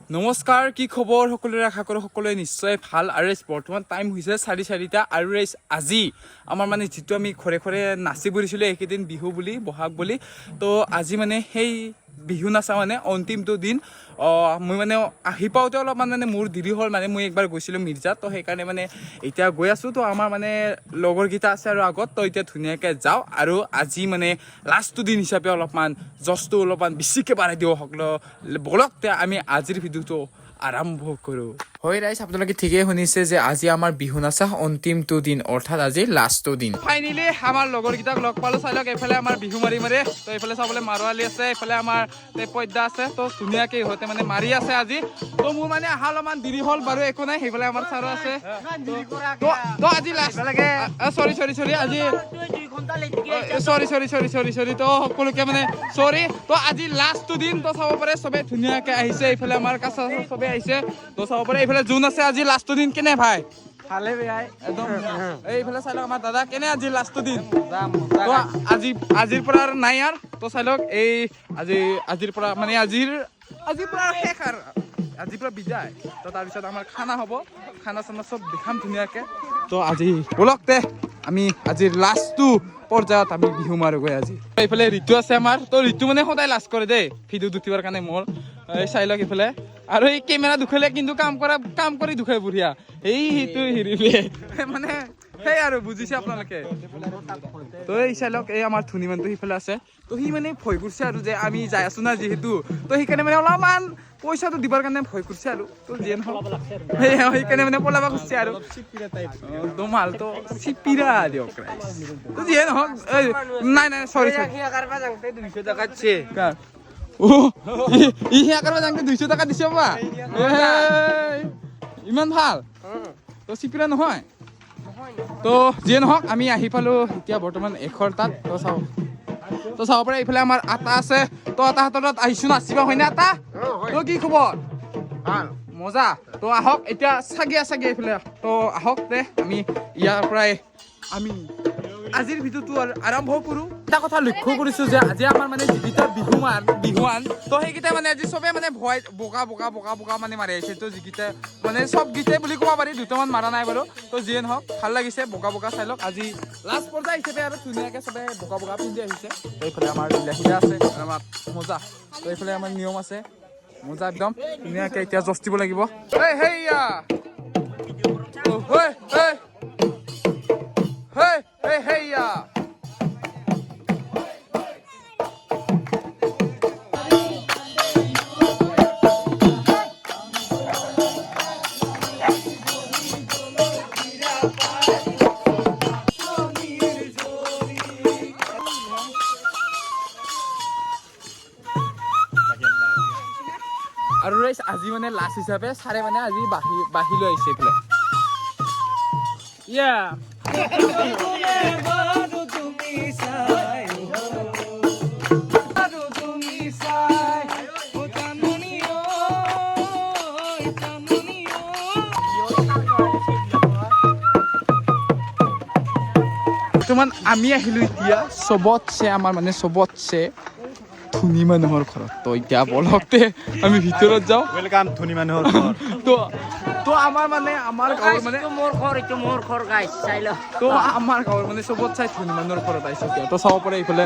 নমস্কাৰ, কি খবৰ? সকলোৰে আশা কৰোঁ সকলোৱে নিশ্চয় ভাল। আৰু বৰ্তমান টাইম হৈছে 4:30 আৰু আজি আমাৰ মানে যিটো আমি ঘৰে ঘৰে নাচি ফুৰিছিলোঁ এইকেইদিন বিহু বুলি বহাগ বুলি, তো আজি মানে সেই বিহু নাচা মানে অন্তিমটো দিন। মই মানে আহি পাওঁতে অলপমান মানে মোৰ দেৰি হ'ল, মানে মই একবাৰ গৈছিলোঁ মিৰ্জাত, তো সেইকাৰণে মানে এতিয়া গৈ আছোঁ। তো আমাৰ মানে লগৰকেইটা আছে আৰু আগত, তো এতিয়া ধুনীয়াকৈ যাওঁ আৰু আজি মানে লাষ্টটো দিন হিচাপে অলপমান জছটো অলপমান বেছিকৈ বাঢ়াই দিওঁ সকলো বলক আমি আজিৰ ভিডিঅ'টো আৰম্ভ কৰোঁ। হয় ৰাইজ, আপোনালোকে ঠিকেই শুনিছে যে আজি আমাৰ বিহু নাচা অন্তিমটো দিন, অৰ্থাৎ আজি লাষ্টটো দিন। ফাইনেলি আমাৰ লগৰকেইটাক লগ পালোঁ। চাই লওক, এইফালে আমাৰ বিহু মাৰি তো এইফালে চাবলৈ মাৰোৱালী আছে, এইফালে আমাৰ পদ্যা আছে, তো ধুনীয়াকৈ ইহঁতে মানে মাৰি আছে আজি। তো মোৰ মানে অহা অলপমান দেৰি হ'ল বাৰু, একো নাই। সেইফালে আমাৰ ছাৰো আছে। তো আজি লাষ্ট চৰি আজি চৰি তো সকলোকে মানে চৰি। তো আজি লাষ্টটো দিন, তো চাব পাৰে চবে ধুনীয়াকৈ আহিছে। এইফালে আমাৰ কাছা চবে আহিছে, তো চাব পাৰে। এইফালে যোন আছে আজি লাষ্টটো দিন কেনে ভাই? ভালে বেয়াই একদম এইফালে চাই লওক আমাৰ দাদা কেনে আজি লাষ্টটো দিন। তো আজিৰ পৰা আৰু নাই আৰু, তো চাই লওক এই আজিৰ পৰা মানে আজিৰ পৰা শেষ আৰু আজিৰ পৰা বিদায়। তো তাৰপিছত আমাৰ খানা হ'ব, খানা চানা চব দেখাম ধুনীয়াকৈ। তো আজি বলক তে আমি আজিৰ লাষ্টটো পৰ্যায়ত আমি বিহু মাৰোগৈ আজি। এইফালে ঋতু আছে আমাৰ, তো ঋতু মানে সদায় লাজ কৰে দেই ভিডিঅ'ত উঠিবৰ কাৰণে মোৰ। এই চাই লওক এইফালে, আৰু এই কেমেৰা দুখালে কিন্তু কাম কৰি দুখাই বঢ়িয়া। সেইটো হেৰিবে মানে সেই আৰু বুজিছে আপোনালোকে। তো এই চাই লওক, এই আমাৰ ধনী মানুহটো সিফালে আছে। তো সি মানে ভয় কৰিছে আৰু যে আমি যাই আছো না যিহেতু, তো সেইকাৰণে মানে অলপমান পইচাটো দিবৰ কাৰণে ভয় কৰিছে আৰু। তো যিয়ে নহওক সেইকাৰণে মানে পলাব খুজিছে আৰু দমাল তো চিপিৰা দিয়ক। তো যিয়ে নহওক নাই চৰি ই 200 টকা দিছে বা ইমান ভাল। তো চিপিৰা নহয়। তো যিয়ে নহওক আমি আহি পালোঁ এতিয়া বৰ্তমান এশৰ তাত। তো চাব পাৰে এইফালে আমাৰ আটা আছে। তো আটা হাতৰ তাত আহিছোঁ নাচিব, হয়নে আটা? তো কি খবৰ? মজা। তো আহক এতিয়া চাগে এইফালে। তো আহক দে আমি ইয়াৰ পৰাই আমি আজিৰ ভিডিঅ'টো আৰম্ভ কৰোঁ। এটা কথা লক্ষ্য কৰিছোঁ যে আজি আমাৰ মানে যিকেইটা বিহুৱান, তো সেইকেইটা মানে আজি চবে মানে ভয় বগা মানে মাৰি আহিছে। তো যিকেইটা মানে চব গীতে বুলি ক'ব পাৰি, দুটামান মাৰা নাই বাৰু। তো যিয়ে নহওক ভাল লাগিছে, বগা চাই লওক আজি লাষ্ট পৰ্যায় হিচাপে আৰু ধুনীয়াকৈ চবে বগা পিন্ধি আহিছে। তো এইফালে আমাৰ বিলাহীটা আছে, আমাৰ মজা। তো এইফালে আমাৰ নিয়ম আছে, মজা একদম ধুনীয়াকৈ এতিয়া জচ দিব লাগিব। হেইয়া আৰু আজি মানে লাষ্ট হিচাপে ছাৰে মানে আজি বাঢ়ি লৈ আহিছে এইফালে। বৰ্তমান আমি আহিলোঁ এতিয়া চবতছে ধনী মানুহৰ ঘৰত। তো এতিয়া বলকতে আমি ভিতৰত যাওঁ। ওয়েলকাম ধনী মানুহৰ ঘৰ। তো আমাৰ মানে আমাৰ গাঁৱৰ মানে মোৰ ঘৰ গাইছ চাই ল। তো আমাৰ গাঁৱৰ মানে চবত চাই ধনী মানুহৰ ঘৰত আহিছোঁ এতিয়া। তো চাব পাৰে এইফালে।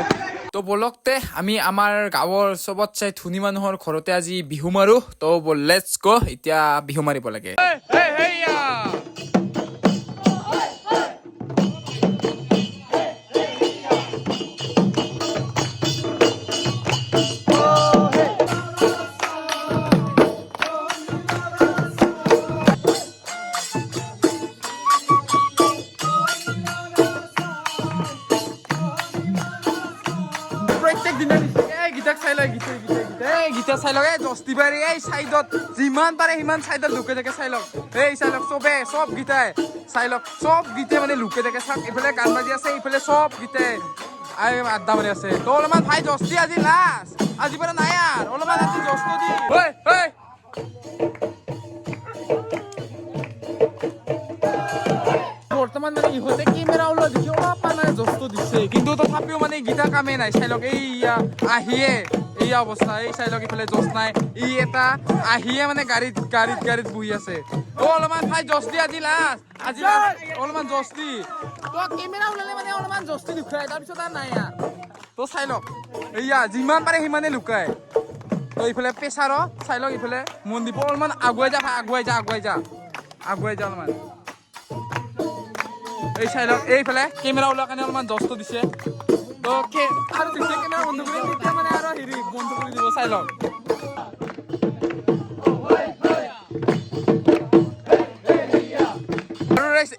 তো বলকতে আমি আমাৰ গাঁৱৰ চবত চাই ধনী মানুহৰ ঘৰতে আজি বিহু মাৰোঁ। তো লেটছ গ' এতিয়া বিহু মাৰিব লাগে। প্ৰত্যেক দিনে গীতাক চাই লয়, গীতা চাই লওক। এই দস্তি পাৰি এই চাইডত যিমান পাৰে সিমান চাইডত লুকে থাকে চাই লওক। এই চাই লওক চব গীতাই চাই লওক, চব গীতে মানে লুকে থাকে। চাওক এইফালে গান বাজি আছে, এইফালে চব গীতে আড্ডা মাৰি আছে। তো অলপমান ভাই দস্তি আজি লাষ্ট, আজি পৰা নাই আৰু অলপমান আজি দস্তি দি বৰ্তমান মানে ইহঁতে কেমেৰা ওলোৱা দেখি অলপমান মানে জস্তু দিছে, কিন্তু তথাপিও মানে গীতা কামেই নাই। চাই লওক এই আহিয়ে কি অৱস্থা এই চাই লওক ইফালে জছ নাই ই এটা আহিয়ে মানে গাড়ীত বহি আছে অলপমান ভাই জছ দি আজি অলপমান জছ দি তো কেমেৰা ওলালে মানে অলপমান জছ দি লুকাই তাৰপিছত আৰু নাই আৰু তো চাই লওক এইয়া যিমান পাৰে সিমানে লুকাই তো ইফালে প্ৰেছাৰ চাই লওক ইফালে মন দিব অলপমান আগুৱাই যা অলপমান এই চাই লওক এইফালে কেমেৰা ওলোৱাৰ কাৰণে অলপমান জছটো দিছে তো আৰু যেতিয়া কেমেৰা বন্ধ কৰি তেতিয়া মানে আৰু হেৰি বন্ধ কৰি দিব চাই লওক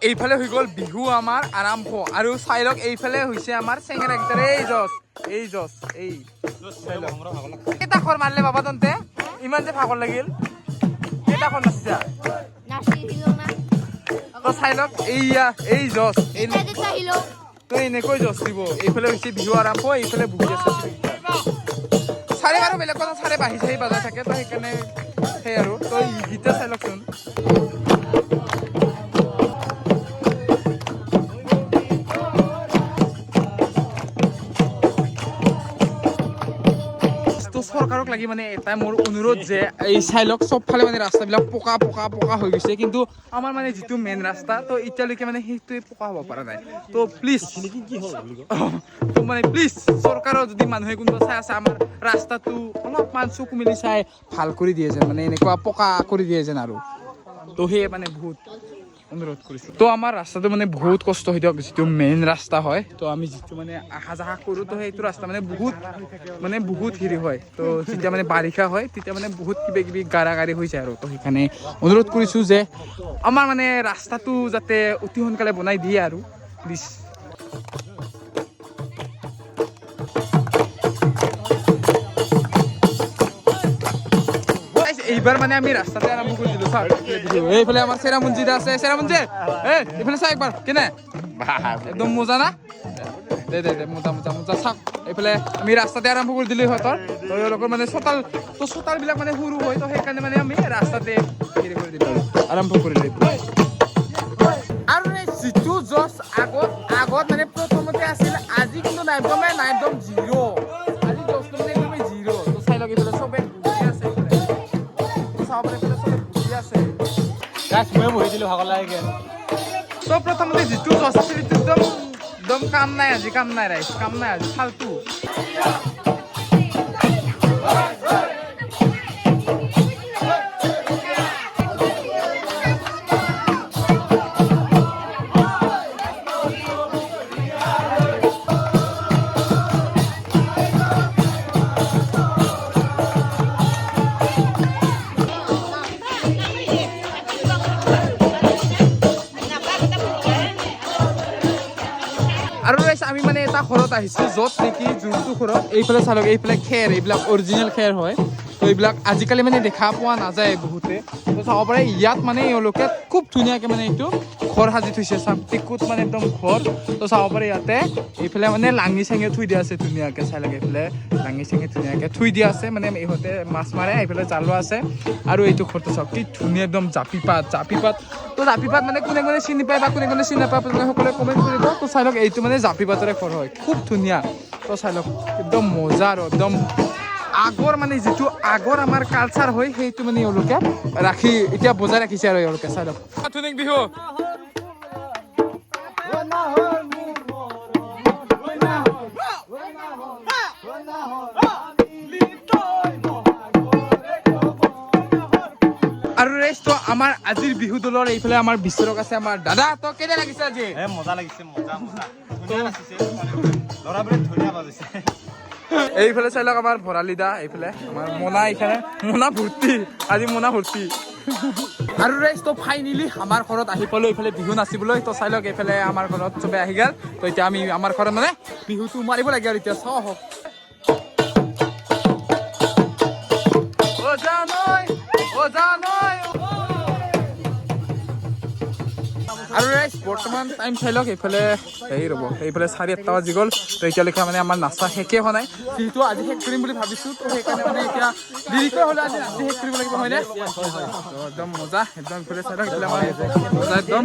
এইফালে হৈ গ'ল বিহু আমাৰ আৰম্ভ আৰু চাই লওক এইফালে হৈছে আমাৰ চেঙেৰা গীটাৰ এই জছ কেইটা খৰ মাৰিলে বাবা তন্তে ইমান যে ভাগৰ লাগিল কেইটা খৰ নাচিছা তো চাই লওক এই জছ তো এনেকৈ জছ দিব এইফালে হৈছে বিহু আৰম্ভ এইফালে বহি আছে চাৰে বাৰু বেলেগ কথা চাৰে বাঢ়ি বাজাই থাকে তো সেইকাৰণে সেই আৰু তো গীতা চাই লওকচোন চৰকাৰক লাগি মানে এটাই মোৰ অনুৰোধ যে এই চাই লওক চবফালে মানে ৰাস্তাবিলাক পকা হৈ গৈছে কিন্তু আমাৰ মানে যিটো মেইন ৰাস্তা তো এতিয়ালৈকে মানে সেইটোৱে পকা হ'ব পৰা নাই তো প্লিজ চৰকাৰৰ যদি মানুহে কোনোবা চাই আছে আমাৰ ৰাস্তাটো অলপমান চকু মেলি চাই ভাল কৰি দিয়ে যেন মানে এনেকুৱা পকা কৰি দিয়ে যেন আৰু তো সেয়ে মানে বহুত অনুৰোধ কৰিছোঁ তো আমাৰ ৰাস্তাটো মানে বহুত কষ্ট হৈ দিয়ক যিটো মেইন ৰাস্তা হয় তো আমি যিটো মানে আহা যাহা কৰোঁ তো সেইটো ৰাস্তা মানে বহুত হেৰি হয় তো যেতিয়া মানে বাৰিষা হয় তেতিয়া মানে বহুত কিবা গাড়ী হৈ যায় আৰু তো সেইকাৰণে অনুৰোধ কৰিছোঁ যে আমাৰ মানে ৰাস্তাটো যাতে অতি সোনকালে বনাই দিয়ে আৰু প্লিজ এইবাৰ মানে আমি ৰাস্তাতে আৰম্ভ কৰি দিলো চাওক এইফালে আমাৰ চেৰামুঞ্জি আছে চেৰামুঞ্জি এইফালে চাওক একবাৰ কেনে একদম মজা না দে মজা চাওক এইফালে আমি ৰাস্তাতে আৰম্ভ কৰি দিলো সিহঁতৰ তেওঁলোকৰ মানে চোতালবিলাক মানে সৰু হয় তো সেইকাৰণে মানে আমি ৰাস্তাতে হেৰি কৰি দিলো আৰম্ভ কৰিলো আৰু যিটো জছ আগত মানে প্ৰথমতে আছিল আজি কিন্তু নাই একদম জিৰ' আজি জছটো মানে একদমেই জিৰ' তো চাই লওক এইফালে চবে মই বহি দিলো ভাগৰ লাগে তো প্ৰথমতে যিটো জছ আছিল সেইটো একদম কাম নাই আজি ফাল্টু আৰু আমি মানে এটা ঘৰত আহিছোঁ য'ত নেকি যোনটো ঘৰত এইফালে চালক এইফালে খেৰ এইবিলাক অৰিজিনেল খেৰ হয় তো এইবিলাক আজিকালি মানে দেখা পোৱা নাযায় বহুতে তো চাব পাৰে ইয়াত মানে এওঁলোকে খুব ধুনীয়াকৈ মানে এইটো ঘৰ সাজি থৈছে টিকুত মানে একদম ঘৰ তো চাব পাৰে ইয়াতে এইফালে মানে লাঙি চাঙি থৈ দিয়া আছে ধুনীয়াকৈ চাই লওক এইফালে লাঙি চাঙি ধুনীয়াকৈ থৈ দিয়া আছে মানে ইহঁতে মাছ মাৰে এইফালে জালোৱা আছে আৰু এইটো ঘৰটো চাওক কি ধুনীয়া একদম জাপি পাত তো জাপি পাত মানে কোনে চিনি পায় বা কোনে চিনি নাপায় আপোনালোকে সকলোৱে কমেণ্ট কৰিব তো চাই লওক এইটো মানে জাপি পাতৰে ঘৰ হয় খুব ধুনীয়া তো চাই লওক একদম মজা আৰু একদম আগৰ মানে যিটো আগৰ আমাৰ কালচাৰ হয় সেইটো মানে এওঁলোকে ৰাখি এতিয়া বজাই ৰাখিছে আৰু এওঁলোকে চাই লওক আধুনিক বিহু আৰু ৰেষ্ট আমাৰ আজিৰ বিহু দলৰ এইফালে আমাৰ বিশ্বৰক আছে আমাৰ দাদা তো কেনে লাগিছে আজি মজা লাগিছে ল'ৰাবোৰে ধুনীয়া বাজিছে এইফালে চাই লওক আমাৰ ভৰালি দা এইফালে আমাৰ মোনা ভৰ্তি আৰু ৰেষ্ট ফাইনেলি আমাৰ ঘৰত আহি পালো এইফালে বিহু নাচিবলৈ তো চাই লওক এইফালে আমাৰ ঘৰত চবে আহি গ'ল তো এতিয়া আমি আমাৰ ঘৰত মানে বিহুটো মাৰিব লাগে আৰু এতিয়া চাওঁ হওক আৰু ৰাইজ বৰ্তমান টাইম চাই লওক এইফালে হেৰি ৰ'ব এইফালে 8:30 বাজি গ'ল তো এতিয়ালৈকে মানে আমাৰ নাচা শেষেই হোৱা নাই যিহেতু আজি শেষ কৰিম বুলি ভাবিছোঁ তো সেইকাৰণে মানে এতিয়া দেৰিকৈ হ'লে আজি ৰাতি শেষ কৰিব লাগিব হয়নে তো একদম মজা একদম এইফালে চাই লওক এইফালে আমাৰ মজা একদম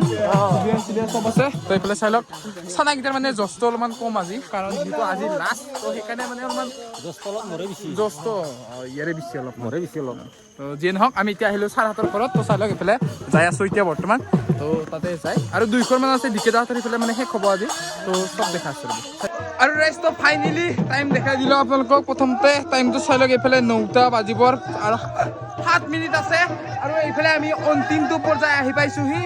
চিলিয়ান চব আছে তো এইফালে চাই লওক চানাকেইটাৰ মানে জচটো অলপমান কম আজি কাৰণ যিহেতু আজি লাষ্ট তো সেইকাৰণে মানে অলপমান জচটো ইয়াৰে বেছি অলপ তো যিয়ে নহওক আমি এতিয়া আহিলোঁ ছাৰহঁতৰ ঘৰত তো চাই লওক এইফালে যাই আছোঁ এতিয়া বৰ্তমান তো তাতে যাই আৰু 200 মান আছে ডিকেদাহঁতৰ এইফালে মানে শেষ হ'ব আজি তো চব দেখা আছে আৰু ৰাইজ তো ফাইনেলি টাইম দেখাই দিলোঁ আপোনালোকক প্ৰথমতে টাইমটো চাই লওক এইফালে 9টা বাজিবৰ আৰু 7 মিনিট আছে আৰু এইফালে আমি অন্তিমটো পৰ্যায় আহি পাইছোঁহি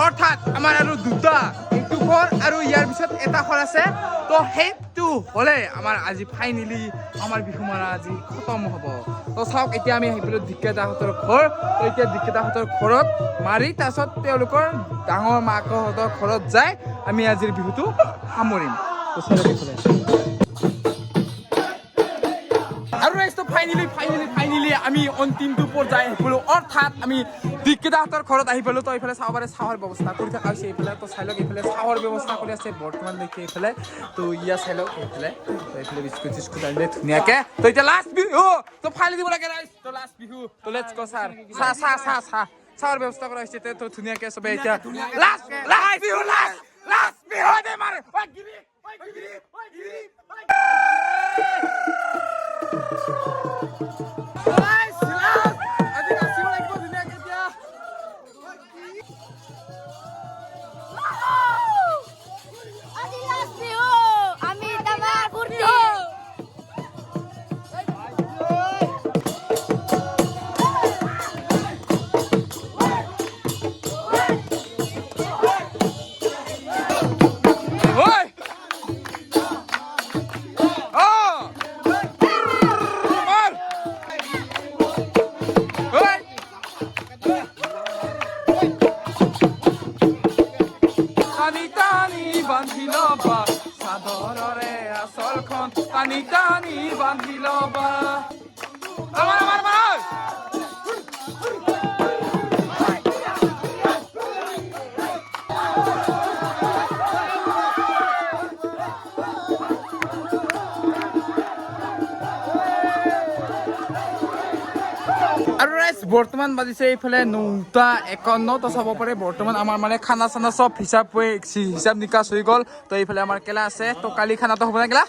অৰ্থাৎ আমাৰ আৰু দুটা এইটো ঘৰ আৰু ইয়াৰ পিছত এটা ঘৰ আছে তো সেইটো হ'লে আমাৰ আজি ফাইনেলি আমাৰ বিহু মাৰা আজি খতম হ'ব তো চাওক এতিয়া আমি আহি পেলাই ডিকেদাহঁতৰ ঘৰ তো এতিয়া ডিকেদাহঁতৰ ঘৰত মাৰি তাৰপিছত তেওঁলোকৰ ডাঙৰ মাকহঁতৰ ঘৰত যাই আমি আজিৰ বিহুটো সামৰিম তো চাই এইফালে আৰু ৰাইজটো ফাইনেলি আমি অন্তিমটো পৰ্যায় আহি পালোঁ অৰ্থাৎ আমি ডিকেদাহঁতৰ ঘৰত আহি পালোঁ তো এইফালে চাব পাৰে চাহৰ ব্যৱস্থা কৰি থকা হৈছে এইফালে তো চাই লওক এইফালে চাহৰ ব্যৱস্থা কৰি আছে বৰ্তমানলৈকে এইফালে তো ইয়াত চাই লওক এইফালে তো এইফালে বিস্কুট চিস্কুট আনিলে ধুনীয়াকৈ তো এতিয়া লাষ্ট বিহু তো ফাইনেলি দিব লাগে ৰাইজ তো লাষ্ট বিহু তো লেটছ গো ছাৰ চাহৰ ব্যৱস্থা কৰা হৈছে তো ধুনীয়াকৈ চবে এতিয়া লাষ্ট বিহু দে মাৰে টানি বান্ধি লবা আমাৰ আৰু ৰাইজ বৰ্তমান বাজিছে এইফালে 9:51 তো চাব পাৰে বৰ্তমান আমাৰ মানে খানা চানা চব হিচাপ নিকাচ হৈ গ'ল তো এইফালে আমাৰ কেলা আছে তো কালি খানাটো হ'ব না কেলা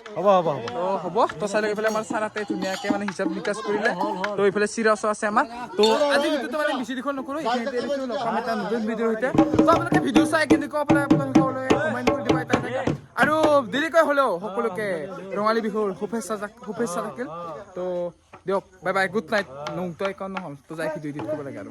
হ'ব তো চাই লওক এইফালে আমাৰ ছাৰাতে ধুনীয়াকৈ মানে হিচাপ নিকাচ কৰিলে তো এইফালে চিৰাছো আছে আমাৰ তো আজি ভিডিঅ'টো মানে বেছি দীঘল নকৰোঁ এইখিনিতে এৰিছোঁ লগাম এটা নতুন ভিডিঅ'ৰ সৈতে তো আপোনালোকে ভিডিঅ' চাই কেনেকুৱা পালে আপোনালোকে কমেণ্ট কৰি দিব আৰু দেৰিকৈ হ'লেও সকলোকে ৰঙালী বিহুৰ শুভেচ্ছা থাকিল তো দিয়ক বাই বাই গুড নাইট 9:51 হ'ল তো যাই ভিডিঅ' এডিট কৰিব লাগে আৰু